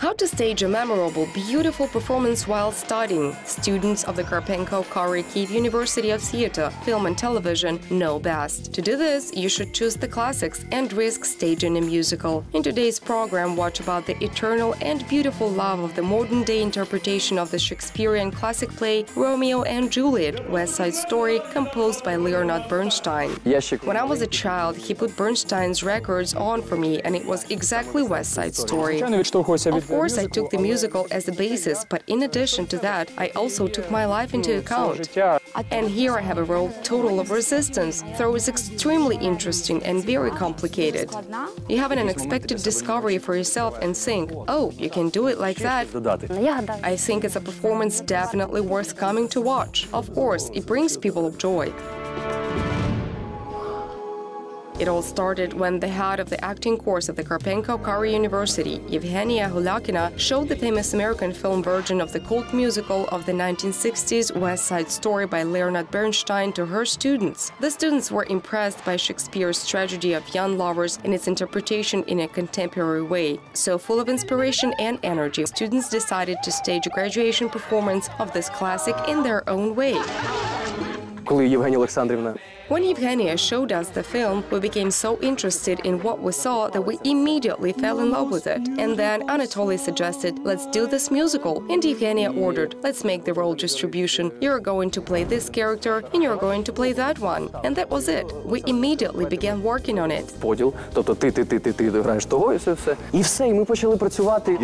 How to stage a memorable, beautiful performance while studying? Students of the Karpenko-Karyi Kyiv University of Theatre, Film and Television know best. To do this, you should choose the classics and risk staging a musical. In today's program, watch about the eternal and beautiful love of the modern-day interpretation of the Shakespearean classic play Romeo and Juliet, West Side Story, composed by Leonard Bernstein. When I was a child, he put Bernstein's records on for me, and it was exactly West Side Story. Of course, I took the musical as a basis, but in addition to that, I also took my life into account. And here I have a role total of resistance, though it's extremely interesting and very complicated. You have an unexpected discovery for yourself and think, oh, you can do it like that. I think it's a performance definitely worth coming to watch. Of course, it brings people joy. It all started when the head of the acting course at the Karpenko-Karyi University, Evgenia Hulakina, showed the famous American film version of the cult musical of the 1960s West Side Story by Leonard Bernstein to her students. The students were impressed by Shakespeare's tragedy of young lovers and its interpretation in a contemporary way. So full of inspiration and energy, students decided to stage a graduation performance of this classic in their own way. When Evgenia showed us the film, we became so interested in what we saw that we immediately fell in love with it. And then Anatoly suggested, let's do this musical. And Evgenia ordered, let's make the role distribution. You're going to play this character, and you're going to play that one. And that was it. We immediately began working on it. Поділ, тобто ти граєш того і все. І все, і ми почали працювати.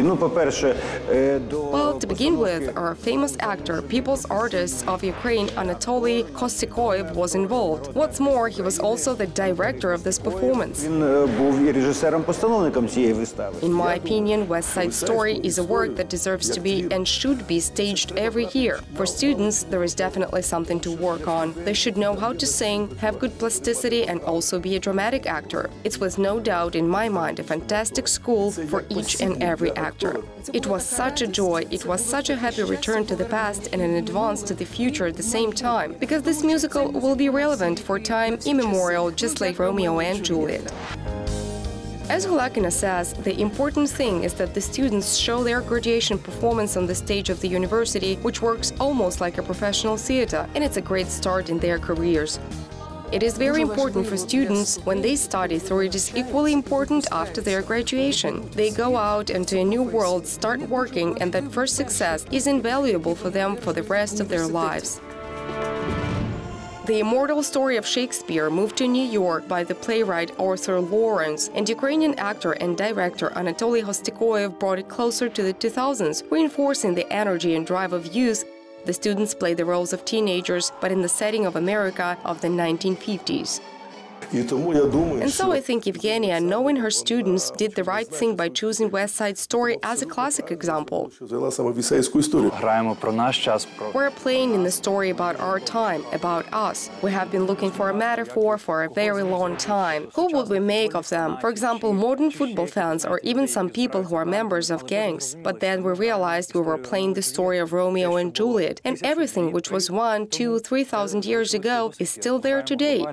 Well, to begin with, our famous actor, people's artist of Ukraine, Anatoly Kostykoyev, was involved. What's more, he was also the director of this performance. In my opinion, West Side Story is a work that deserves to be and should be staged every year. For students, there is definitely something to work on. They should know how to sing, have good plasticity, and also be a dramatic actor. It's with no doubt, in my mind, a fantastic school for each and every actor. It was such a joy, it was such a happy return to the past and an advance to the future at the same time, because this musical will be relevant for time immemorial, just like Romeo and Juliet. As Hulakina says, the important thing is that the students show their graduation performance on the stage of the university, which works almost like a professional theater, and it's a great start in their careers. It is very important for students when they study, though it is equally important after their graduation. They go out into a new world, start working, and that first success is invaluable for them for the rest of their lives. The immortal story of Shakespeare moved to New York by the playwright Arthur Lawrence, and Ukrainian actor and director Anatoly Kostykoyev brought it closer to the 2000s, reinforcing the energy and drive of youth. The students play the roles of teenagers, but in the setting of America of the 1950s. And so I think Evgenia, knowing her students, did the right thing by choosing West Side Story as a classic example. We're playing in the story about our time, about us. We have been looking for a metaphor for a very long time. Who would we make of them? For example, modern football fans or even some people who are members of gangs. But then we realized we were playing the story of Romeo and Juliet, and everything which was 1, 2, 3,000 years ago is still there today.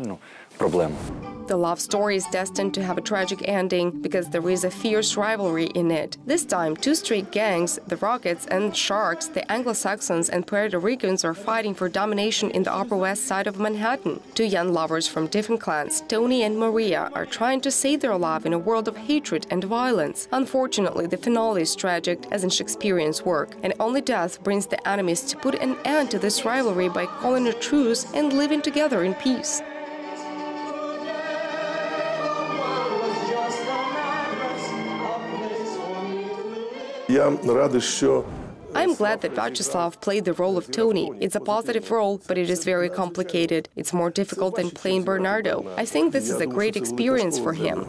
The love story is destined to have a tragic ending because there is a fierce rivalry in it. This time, two street gangs, the Rockets and Sharks, the Anglo-Saxons and Puerto Ricans, are fighting for domination in the Upper West Side of Manhattan. Two young lovers from different clans, Tony and Maria, are trying to save their love in a world of hatred and violence. Unfortunately, the finale is tragic, as in Shakespearean's work, and only death brings the enemies to put an end to this rivalry by calling a truce and living together in peace. I'm glad that Vyacheslav played the role of Tony. It's a positive role, but it is very complicated. It's more difficult than playing Bernardo. I think this is a great experience for him.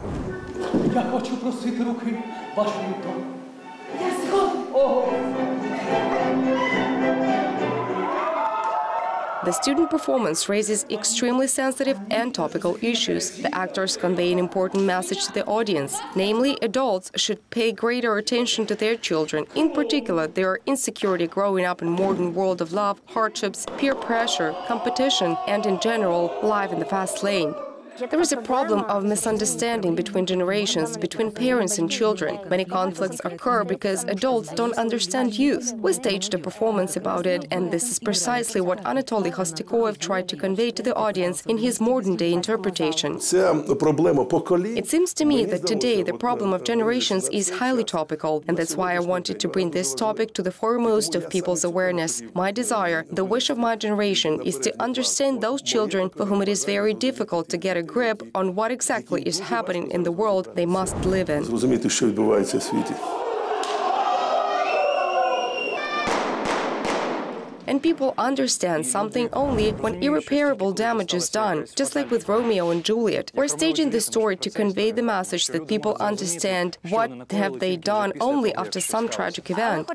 The student performance raises extremely sensitive and topical issues. The actors convey an important message to the audience. Namely, adults should pay greater attention to their children, in particular their insecurity growing up in a modern world of love, hardships, peer pressure, competition, and in general, life in the fast lane. There is a problem of misunderstanding between generations, between parents and children. Many conflicts occur because adults don't understand youth. We staged a performance about it, and this is precisely what Anatoly Hostikoyev tried to convey to the audience in his modern-day interpretation. It seems to me that today the problem of generations is highly topical, and that's why I wanted to bring this topic to the foremost of people's awareness. My desire, the wish of my generation, is to understand those children for whom it is very difficult to get a grip on what exactly is happening in the world they must live in. And people understand something only when irreparable damage is done, just like with Romeo and Juliet. We're staging this story to convey the message that people understand what have they done only after some tragic event.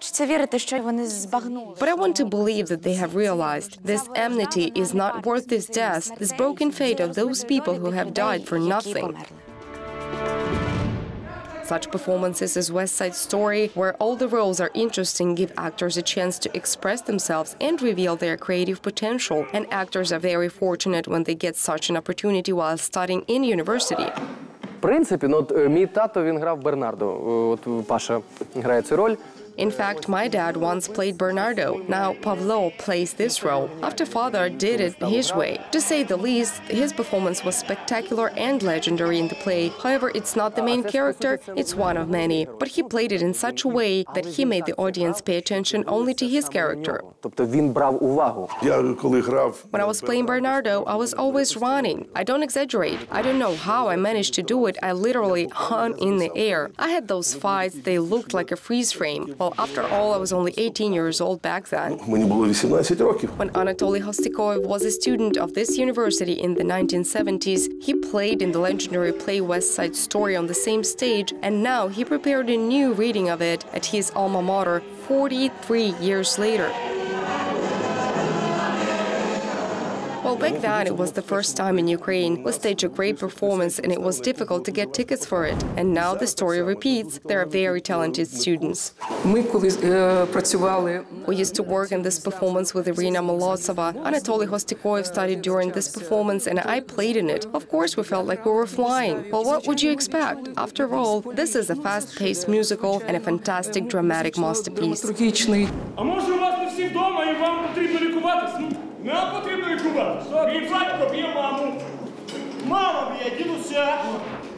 But I want to believe that they have realized this enmity is not worth this death, this broken fate of those people who have died for nothing. Such performances as West Side Story, where all the roles are interesting, give actors a chance to express themselves and reveal their creative potential. And actors are very fortunate when they get such an opportunity while studying in university. В принципі, мій тато, він грав Бернардо. От Паша грає цю роль. In fact, my dad once played Bernardo. Now Pavlo plays this role. After father did it his way. To say the least, his performance was spectacular and legendary in the play. However, it's not the main character, it's one of many. But he played it in such a way that he made the audience pay attention only to his character. Тобто він брав увагу. When I was playing Bernardo, I was always running. I don't exaggerate. I don't know how I managed to do it. I literally hung in the air. I had those fights, they looked like a freeze frame. Well, after all, I was only 18 years old back then. When Anatoly Hostikoyev was a student of this university in the 1970s, he played in the legendary play West Side Story on the same stage, and now he prepared a new reading of it at his alma mater 43 years later. Well, back then, it was the first time in Ukraine. We staged a great performance, and it was difficult to get tickets for it. And now the story repeats. There are very talented students. We used to work in this performance with Irina Molosova. Anatoly Hostikoyev studied during this performance, and I played in it. Of course, we felt like we were flying. Well, what would you expect? After all, this is a fast-paced musical and a fantastic dramatic masterpiece. Нам потрібно лікуватися. Мій батько б'є маму. Мама б'є дідуся.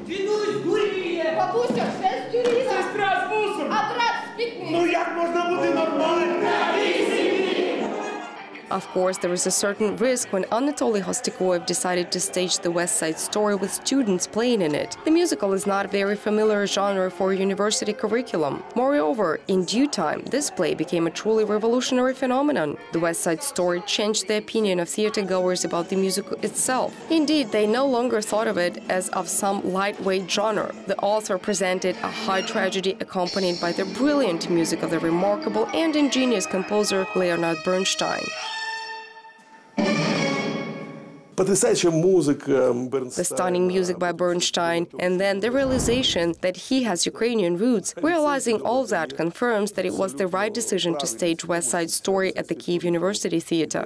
Дідусь дуріє. Бабуся, сестрі. Сестра з вусом. А брат з пітьми. Ну як можна бути нормальним? Of course, there is a certain risk when Anatoly Hostikoyev decided to stage the West Side Story with students playing in it. The musical is not a very familiar genre for a university curriculum. Moreover, in due time, this play became a truly revolutionary phenomenon. The West Side Story changed the opinion of theatergoers about the musical itself. Indeed, they no longer thought of it as of some lightweight genre. The author presented a high tragedy accompanied by the brilliant music of the remarkable and ingenious composer Leonard Bernstein. The stunning music by Bernstein, and then the realization that he has Ukrainian roots. Realizing all that confirms that it was the right decision to stage West Side Story at the Kyiv University Theatre.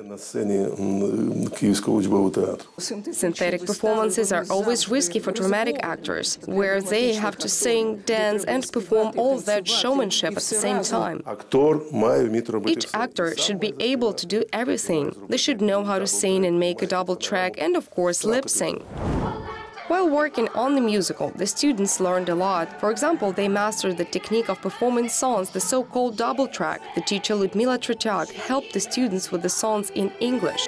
Synthetic performances are always risky for dramatic actors, where they have to sing, dance, and perform all that showmanship at the same time. Each actor should be able to do everything. They should know how to sing and make a double track, and of course lip-sync. While working on the musical, the students learned a lot. For example, they mastered the technique of performing songs, the so-called double track. The teacher Lyudmila Tretiak helped the students with the songs in English.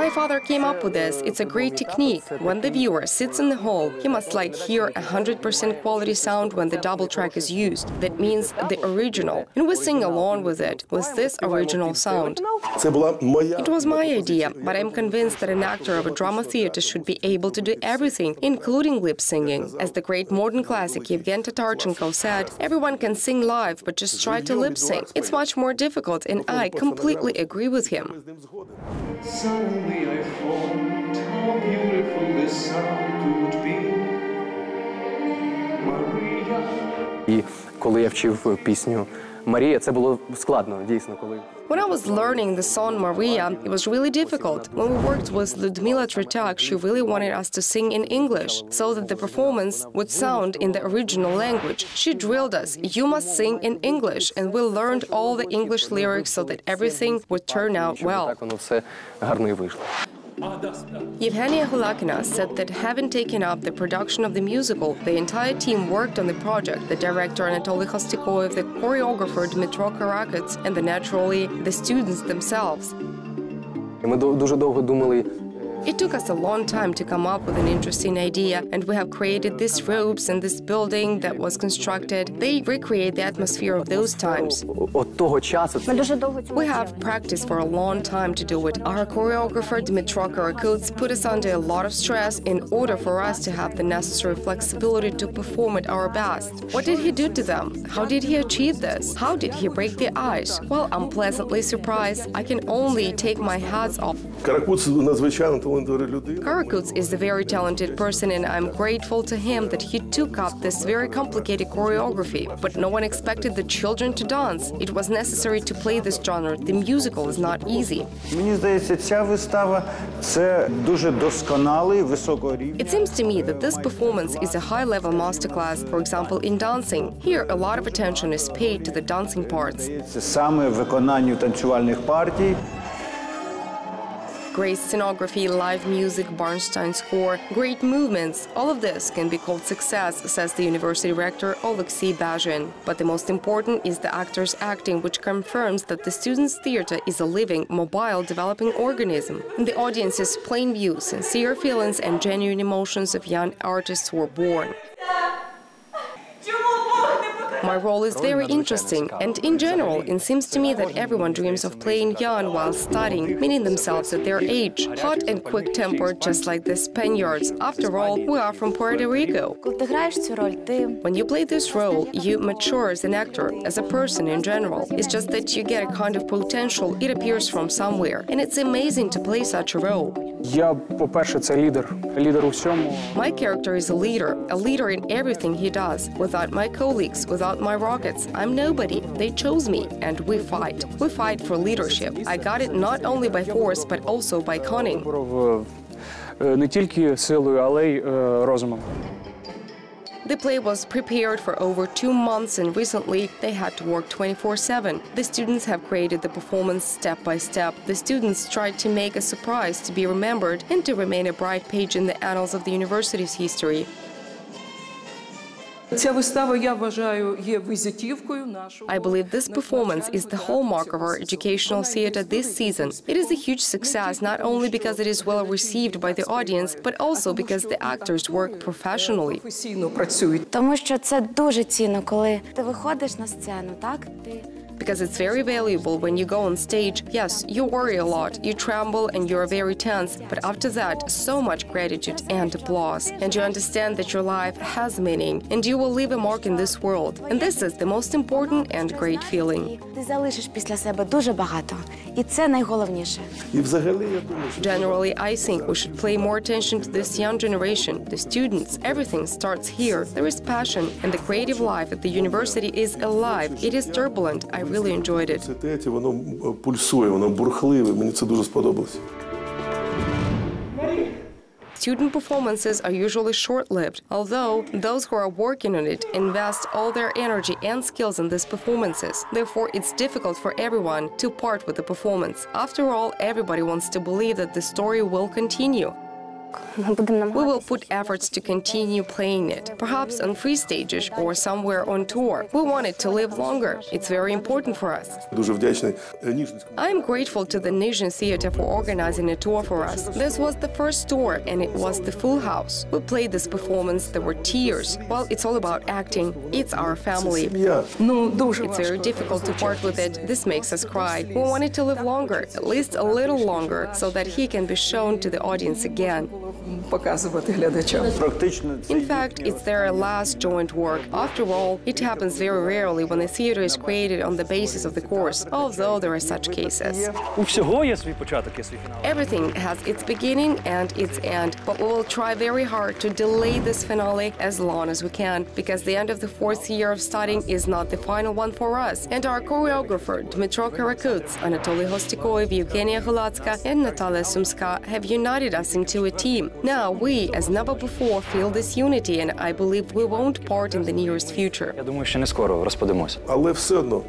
My father came up with this. It's a great technique. When the viewer sits in the hall, he must hear 100% quality sound when the double track is used. That means the original. And we sing along with it, with this original sound. It was my idea, but I'm convinced that an actor of a drama theater should be able to do everything, including lip-singing. As the great modern classic Yevgen Tatarchenko said, everyone can sing live, but just try to lip-sync. It's much more difficult, and I completely agree with him. Suddenly I thought how beautiful this sound could be. Maria. І коли я вчив пісню «Марія», це було складно, дійсно, коли When I was learning the song Maria, it was really difficult. When we worked with Ludmila Tretak, she really wanted us to sing in English, so that the performance would sound in the original language. She drilled us, you must sing in English, and we learned all the English lyrics so that everything would turn out well. Так воно все гарно і вийшло. Evgenia Hulakina said that having taken up the production of the musical, the entire team worked on the project, the director Anatoly Khostikoyev, the choreographer Dmitro Karakets, and naturally, the students themselves. Ми дуже довго думали. It took us a long time to come up with an interesting idea, and we have created these ropes and this building that was constructed. They recreate the atmosphere of those times. От того часу. We have practiced for a long time to do it. Our choreographer Dmitro Karakets put us under a lot of stress in order for us to have the necessary flexibility to perform at our best. What did he do to them? How did he achieve this? How did he break the ice? Well, I'm pleasantly surprised. I can only take my hats off. Karakets is a very talented person, and I'm grateful to him that he took up this very complicated choreography. But no one expected the children to dance. It was necessary to play this genre. The musical is not easy. Мені здається, ця вистава – це дуже досконалий, високого рівня. It seems to me that this performance is a high-level masterclass, for example, in dancing. Here, a lot of attention is paid to the dancing parts. Це саме виконанню танцювальних партій. Great scenography, live music, Bernstein score, great movements. All of this can be called success, says the university rector Oleksiy Bazhin. But the most important is the actors' acting, which confirms that the students' theater is a living, mobile, developing organism. In the audience's plain view, sincere feelings and genuine emotions of young artists were born. My role is very interesting, and in general, it seems to me that everyone dreams of playing young while studying, meaning themselves at their age, hot and quick-tempered, just like the Spaniards. After all, we are from Puerto Rico. When you play this role, you mature as an actor, as a person in general. It's just that you get a kind of potential, it appears from somewhere, and it's amazing to play such a role. Я, по-перше, це лідер у всьому. My character is a leader in everything he does. Without my colleagues, without my rockets, I'm nobody. They chose me, and we fight. We fight for leadership. I got it not only by force, but also by cunning. Не тільки силою, але й розумом. The play was prepared for over 2 months, and recently they had to work 24/7. The students have created the performance step by step. The students tried to make a surprise to be remembered and to remain a bright page in the annals of the university's history. Ця вистава, я вважаю, є візитівкою нашого. I believe this performance is the hallmark of our educational theater this season. It is a huge success not only because it is well received by the audience, but also because the actors work professionally. Професійно працюють. Тому що це дуже цінно, коли ти виходиш на сцену, так? Because it's very valuable when you go on stage. Yes, you worry a lot, you tremble, and you're very tense. But after that, so much gratitude and applause. And you understand that your life has meaning, and you will leave a mark in this world. And this is the most important and great feeling. Ти залишиш після себе дуже багато. І це найголовніше. Generally, I think we should pay more attention to this young generation, the students. Everything starts here. There is passion, and the creative life at the university is alive. It is turbulent. I really enjoyed it. Воно пульсує, воно бурхливе. Мені це дуже сподобалося. Student performances are usually short-lived, although those who are working on it invest all their energy and skills in these performances. Therefore, it's difficult for everyone to part with the performance. After all, everybody wants to believe that the story will continue. We will put efforts to continue playing it, perhaps on free stages or somewhere on tour. We want it to live longer. It's very important for us. I am grateful to the Nizhny Theater for organizing a tour for us. This was the first tour, and it was the full house. We played this performance, there were tears. Well, it's all about acting. It's our family. It's very difficult to part with it. This makes us cry. We want it to live longer, at least a little longer, so that he can be shown to the audience again. показувати глядачам. Практично це In fact, it's their last joint work. After all, it happens very rarely when a theater is created on the basis of the course, although there are such cases. У всього є свій початок, є свій фінал. Everything has its beginning and its end, but we will try very hard to delay this finale as long as we can, because the end of the 4th year of studying is not the final one for us. And our choreographer, Dmitro Karakuts, Anatoly Hostikoyev, Evgenia Ghulatska, and Natalia Sumska have united us into a team. Now we, as never before, feel this unity, and I believe we won't part in the nearest future. Я думаю, що не скоро розпадемося. Але все одно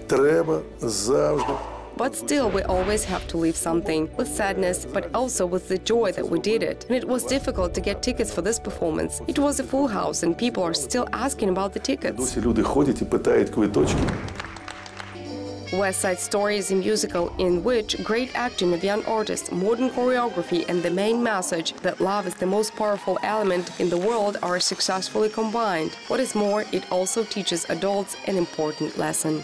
треба завжди. But still, we always have to leave something, with sadness, but also with the joy that we did it. And it was difficult to get tickets for this performance. It was a full house, and people are still asking about the tickets. Досі люди ходять і питають квиточки. West Side Story is a musical in which great acting of young artists, modern choreography, and the main message that love is the most powerful element in the world are successfully combined. What is more, it also teaches adults an important lesson.